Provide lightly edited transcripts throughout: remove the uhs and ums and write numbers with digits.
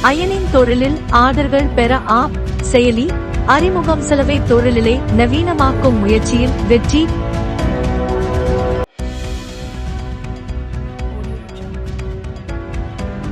அயனிங் தொழிலில் ஆர்டர்கள் பெற ஆப், செயலி அறிமுகம். செலவை தொழிலிலே நவீனமாக்கும் முயற்சியில் வெற்றி.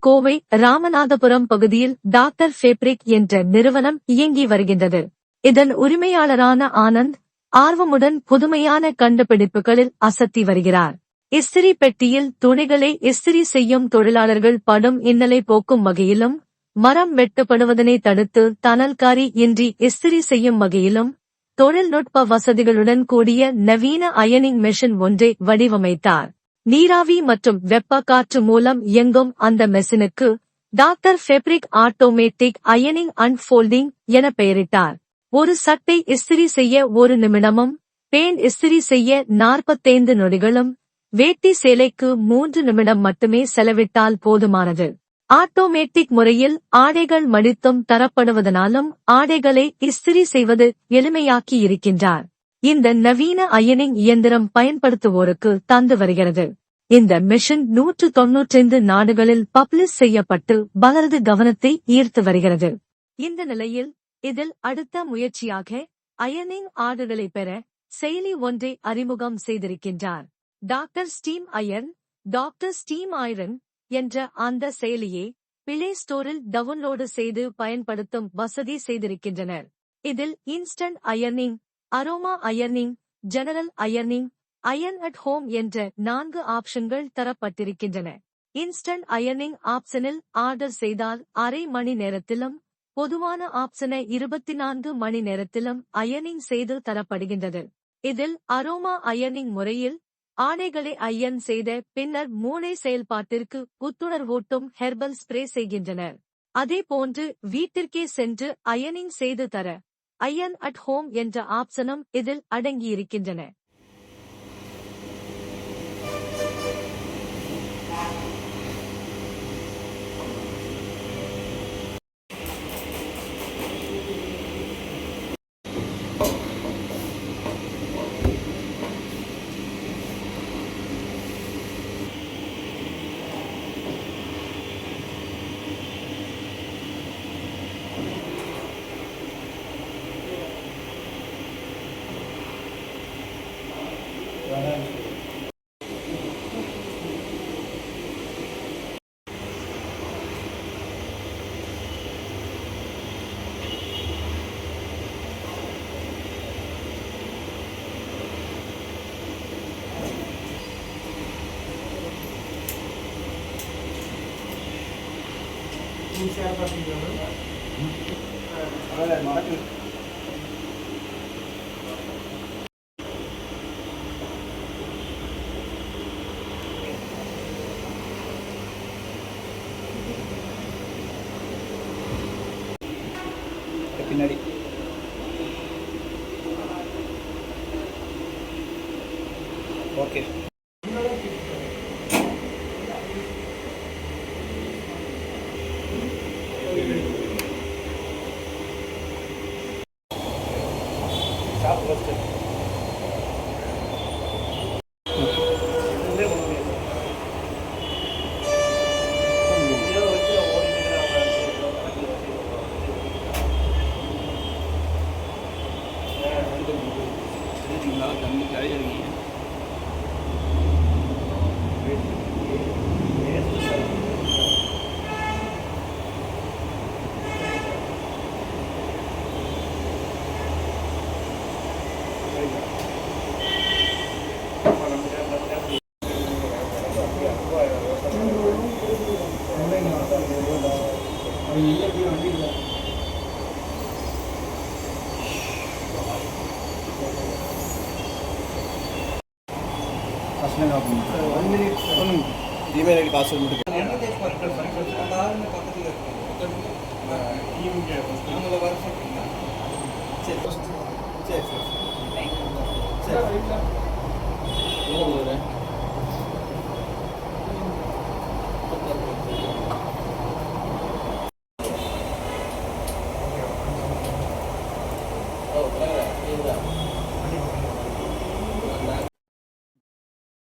கோவை ராமநாதபுரம் பகுதியில் டாக்டர் ஃபேப்ரிக் என்ற நிறுவனம் இயங்கி வருகின்றது. இதன் உரிமையாளரான ஆனந்த் ஆர்வமுடன் புதுமையான கண்டுபிடிப்புகளில் அசத்தி வருகிறார். இஸ்திரி பெட்டியில் துணிகளை இஸ்திரி செய்யும் தொழிலாளர்கள் படும் இன்னலை போக்கும் வகையிலும், மரம் வெட்டப்படுவதனை தடுத்து தணல்காரி இன்றி இஸ்திரி செய்யும் வகையிலும் தொழில்நுட்ப வசதிகளுடன் கூடிய நவீன அயனிங் மெஷின் ஒன்றை வடிவமைத்தார். நீராவி மற்றும் வெப்ப காற்று மூலம் இயங்கும் அந்த மெஷினுக்கு டாக்டர் ஃபேப்ரிக் ஆட்டோமேட்டிக் அயனிங் அண்ட் ஃபோல்டிங் என பெயரிட்டார். ஒரு சட்டை இஸ்திரி செய்ய 1 நிமிடமும், பேண்ட் இஸ்திரி செய்ய 45 நொடிகளும், வேட்டி சேலைக்கு 3 நிமிடம் மட்டுமே செலவிட்டால் போதுமானது. ஆட்டோமேட்டிக் முறையில் ஆடைகள் மடித்தும் தரப்படுவதனாலும் ஆடைகளை இஸ்திரி செய்வது எளிமையாக்கி இருக்கின்றார். இந்த நவீன அயனிங் இயந்திரம் பயன்படுத்துவோருக்கு தந்து வருகிறது. இந்த மெஷின் 195 நாடுகளில் பப்ளிஷ் செய்யப்பட்டு பலரது கவனத்தை ஈர்த்து வருகிறது. இந்த நிலையில் இதில் அடுத்த முயற்சியாக அயனிங் ஆர்டர்களை பெற செயலி ஒன்றை அறிமுகம் செய்திருக்கின்றார். Doctor steam iron, doctor steam iron என்ற அந்த செயலியை பிளே ஸ்டோரில் டவுன்லோடு செய்து பயன்படுத்தும் வசதி செய்திருக்கின்றனர். இதில் instant ironing, aroma ironing, general ironing, iron at home என்ற 4 ஆப்ஷன்கள் தரப்பட்டிருக்கின்றன. இன்ஸ்டன்ட் அயர்னிங் ஆப்ஷனில் ஆர்டர் செய்தால் அரை மணி நேரத்திலும், பொதுவான ஆப்ஷனை 24 மணி நேரத்திலும் அயர்னிங் செய்து தரப்படுகின்றது. இதில் அரோமா அயர்னிங் முறையில் ஆடைகளை அயர்ன் செய்த பின்னர் மூளை செயல்பாட்டிற்கு புத்துணர்வூட்டும் ஹெர்பல் ஸ்ப்ரே செய்கின்றனர். அதேபோன்று வீட்டிற்கே சென்று அயர்னிங் செய்து தர அயர்ன் அட் ஹோம் என்ற ஆப்ஷனும் இதில் அடங்கியிருக்கின்றன. பின்னாடி ஓகே. ईमेल आईडी पासवर्ड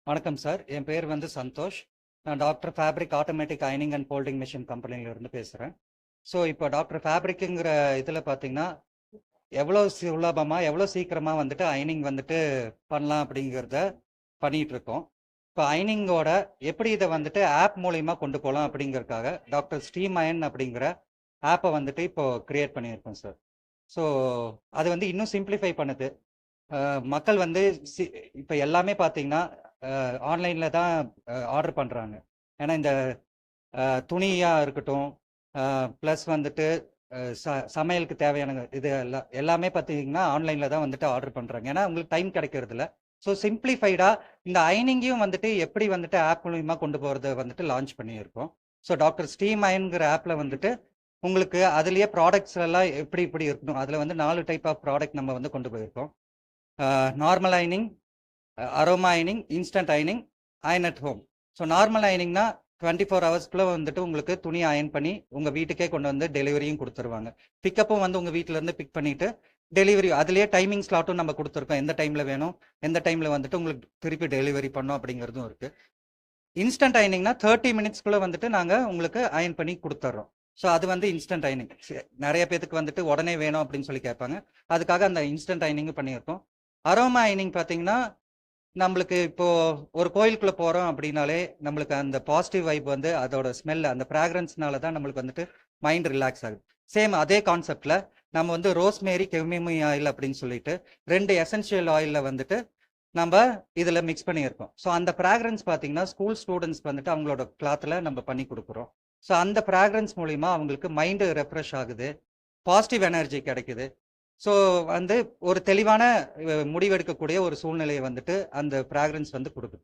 வணக்கம் சார், என் பேர் வந்து சந்தோஷ். நான் டாக்டர் ஃபேப்ரிக் ஆட்டோமேட்டிக் அயனிங் அண்ட் ஃபோல்டிங் மிஷின் கம்பெனியிலிருந்து பேசுகிறேன். ஸோ இப்போ டாக்டர் ஃபேப்ரிக்குங்கிற இதில் பார்த்தீங்கன்னா எவ்வளோ சுலபமாக எவ்வளோ சீக்கிரமாக வந்துட்டு அயனிங் வந்துட்டு பண்ணலாம் அப்படிங்கிறத பண்ணிட்டு இருக்கோம். இப்போ அயனிங்கோட எப்படி இதை வந்துட்டு ஆப் மூலிமா கொண்டு போகலாம் அப்படிங்கறதுக்காக டாக்டர் ஸ்டீம் அயன் அப்படிங்கிற ஆப்பை வந்துட்டு இப்போ கிரியேட் பண்ணியிருக்கோம் சார். ஸோ அது வந்து இன்னும் சிம்பிளிஃபை பண்ணுது. மக்கள் வந்து இப்போ எல்லாமே பார்த்தீங்கன்னா ஆன்லைனில் தான் ஆர்டர் பண்ணுறாங்க. ஏன்னா இந்த துணியாக இருக்கட்டும், ப்ளஸ் வந்துட்டு சமையலுக்கு தேவையான இது எல்லாமே பார்த்தீங்கன்னா ஆன்லைனில் தான் வந்துட்டு ஆர்டர் பண்ணுறாங்க. ஏன்னா உங்களுக்கு டைம் கிடைக்கிறது இல்லை. ஸோ சிம்பிளிஃபைடாக இந்த அயனிங்கையும் வந்துட்டு எப்படி வந்துட்டு ஆப் மூலியமா கொண்டு போகிறத வந்துட்டு லான்ச் பண்ணியிருக்கோம். ஸோ டாக்டர் ஸ்டீம் அயன்கிற ஆப்பில் வந்துட்டு உங்களுக்கு அதுலேயே ப்ராடக்ட்ஸ் எல்லாம் எப்படி இப்படி இருக்கணும், அதில் வந்து 4 டைப் ஆஃப் ப்ராடக்ட் நம்ம வந்து கொண்டு போயிருக்கோம். Normal அயனிங், aroma அயனிங், instant அயனிங், iron at home. So normal அயனிங்னா 24 ஹவர்ஸ்க்குள்ளே வந்துட்டு உங்களுக்கு துணி அயன் பண்ணி உங்கள் வீட்டுக்கே கொண்டு வந்து டெலிவரியும் கொடுத்துருவாங்க. பிக்கப்பும் வந்து உங்கள் வீட்டிலேருந்து பிக் பண்ணிவிட்டு டெலிவரி அதுலேயே டைமிங் ஸ்லாட்டும் நம்ம கொடுத்துருக்கோம். எந்த டைமில் வேணும், எந்த டைமில் வந்துட்டு உங்களுக்கு திருப்பி டெலிவரி பண்ணோம் அப்படிங்கிறதும் இருக்குது. இன்ஸ்டன்ட் அயனிங்னா 30 மினிட்ஸ்க்குள்ளே வந்துட்டு நாங்கள் உங்களுக்கு அயன் பண்ணி கொடுத்துட்றோம். ஸோ அது வந்து இன்ஸ்டன்ட் அயனிங். நிறைய பேத்துக்கு வந்துட்டு உடனே வேணும் அப்படின்னு சொல்லி கேட்பாங்க. அதுக்காக அந்த இன்ஸ்டன்ட் அயனிங் பண்ணியிருக்கோம். அரோமா அயனிங் பார்த்தீங்கன்னா நம்மளுக்கு இப்போ ஒரு கோயிலுக்குள்ள போறோம் அப்படின்னாலே நம்மளுக்கு அந்த பாசிட்டிவ் வைப் வந்து அதோட ஸ்மெல், அந்த ஃப்ராக்ரன்ஸ்னால தான் நம்மளுக்கு வந்துட்டு மைண்ட் ரிலாக்ஸ் ஆகுது. சேம் அதே கான்செப்ட்ல நம்ம வந்து ரோஸ்மேரி, கெமிமி ஆயில் அப்படின்னு சொல்லிட்டு 2 எசென்ஷியல் ஆயிலில் வந்துட்டு நம்ம இதில் மிக்ஸ் பண்ணியிருக்கோம். ஸோ அந்த ஃப்ராக்ரன்ஸ் பார்த்தீங்கன்னா ஸ்கூல் ஸ்டூடெண்ட்ஸ்க்கு வந்துட்டு அவங்களோட கிளாத்தில் நம்ம பண்ணி கொடுக்குறோம். ஸோ அந்த ஃப்ராக்ரன்ஸ் மூலிமா அவங்களுக்கு மைண்டு ரெஃப்ரெஷ் ஆகுது, பாசிட்டிவ் எனர்ஜி கிடைக்குது. ஸோ வந்து ஒரு தெளிவான முடிவெடுக்கக்கூடிய ஒரு சூழ்நிலையை வந்துட்டு அந்த ஃப்ராக்ரன்ஸ் வந்து கொடுக்குது.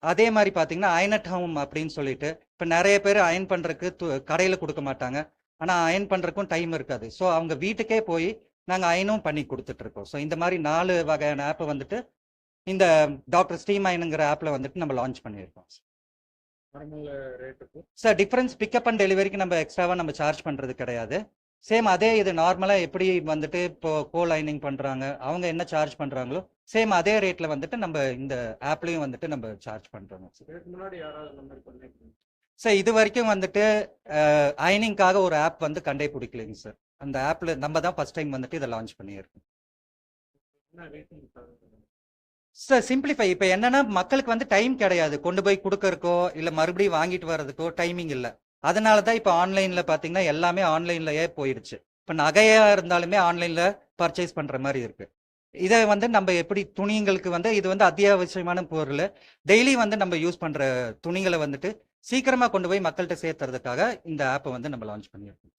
அதே மாதிரி பார்த்தீங்கன்னா அயன் அட் ஹோம் அப்படின்னு சொல்லிட்டு இப்போ நிறைய பேர் அயன் பண்ணுறதுக்கு கடையில் கொடுக்க மாட்டாங்க. ஆனால் அயன் பண்ணுறதுக்கும் டைம் இருக்காது. ஸோ அவங்க வீட்டுக்கே போய் நாங்கள் அயனும் பண்ணி கொடுத்துட்ருக்கோம். ஸோ இந்த மாதிரி 4 வகையான ஆப்பை வந்துட்டு இந்த டாக்டர் ஸ்டீம் அயனுங்கிற ஆப்பில் வந்துட்டு நம்ம லான்ச் பண்ணியிருக்கோம். சார் டிஃபரன்ஸ் பிக்கப் அண்ட் டெலிவரிக்கு நம்ம எக்ஸ்ட்ராவாக நம்ம சார்ஜ் பண்ணுறது கிடையாது. சேம் அதே இது நார்மலாக எப்படி வந்துட்டு இப்போ கோல் லைனிங் பண்ணுறாங்க, அவங்க என்ன சார்ஜ் பண்ணுறாங்களோ சேம் அதே ரேட்டில் வந்துட்டு நம்ம இந்த ஆப்லேயும் வந்துட்டு நம்ம சார்ஜ் பண்ணுறோங்க. சார் இது வரைக்கும் வந்துட்டு அயனிங்காக ஒரு ஆப் வந்து கண்டே பிடிக்கலைங்க சார். அந்த ஆப்பில் நம்ம தான் ஃபர்ஸ்ட் டைம் வந்துட்டு இதை லான்ச் பண்ணியிருக்கோம். சார் சிம்பிளிஃபை இப்போ என்னன்னா மக்களுக்கு வந்து டைம் கிடையாது, கொண்டு போய் கொடுக்கறக்கோ இல்லை மறுபடியும் வாங்கிட்டு வர்றதுக்கோ டைமிங் இல்லை. அதனால தான் இப்போ ஆன்லைனில் பார்த்தீங்கன்னா எல்லாமே ஆன்லைன்லயே போயிடுச்சு. இப்போ நகையாக இருந்தாலுமே ஆன்லைனில் பர்ச்சேஸ் பண்ணுற மாதிரி இருக்கு. இதை வந்து நம்ம எப்படி துணிங்களுக்கு வந்து இது வந்து அத்தியாவசியமான பொருள், டெய்லி வந்து நம்ம யூஸ் பண்ணுற துணிகளை வந்துட்டு சீக்கிரமாக கொண்டு போய் மக்கள்கிட்ட சேர்த்துறதுக்காக இந்த ஆப்பை வந்து நம்ம லான்ச் பண்ணியிருக்கோம்.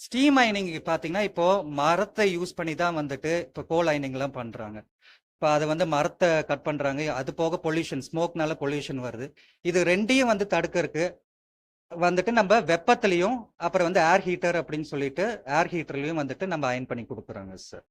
ஸ்டீம் அயனிங் பார்த்தீங்கன்னா இப்போ மரத்தை யூஸ் பண்ணி தான் வந்துட்டு இப்போ கோல் அயனிங்லாம் பண்ணுறாங்க. இப்போ அதை வந்து மரத்தை கட் பண்ணுறாங்க. அது போக பொல்யூஷன், ஸ்மோக்னால பொல்யூஷன் வருது. இது ரெண்டையும் வந்து தடுக்கிறதுக்கு வந்துட்டு நம்ம வெப்பத்துலையும் அப்புறம் வந்து ஏர் ஹீட்டர் அப்படின்னு சொல்லிட்டு ஏர் ஹீட்டர்லையும் வந்துட்டு நம்ம அயன் பண்ணி கொடுக்குறோங்க சார்.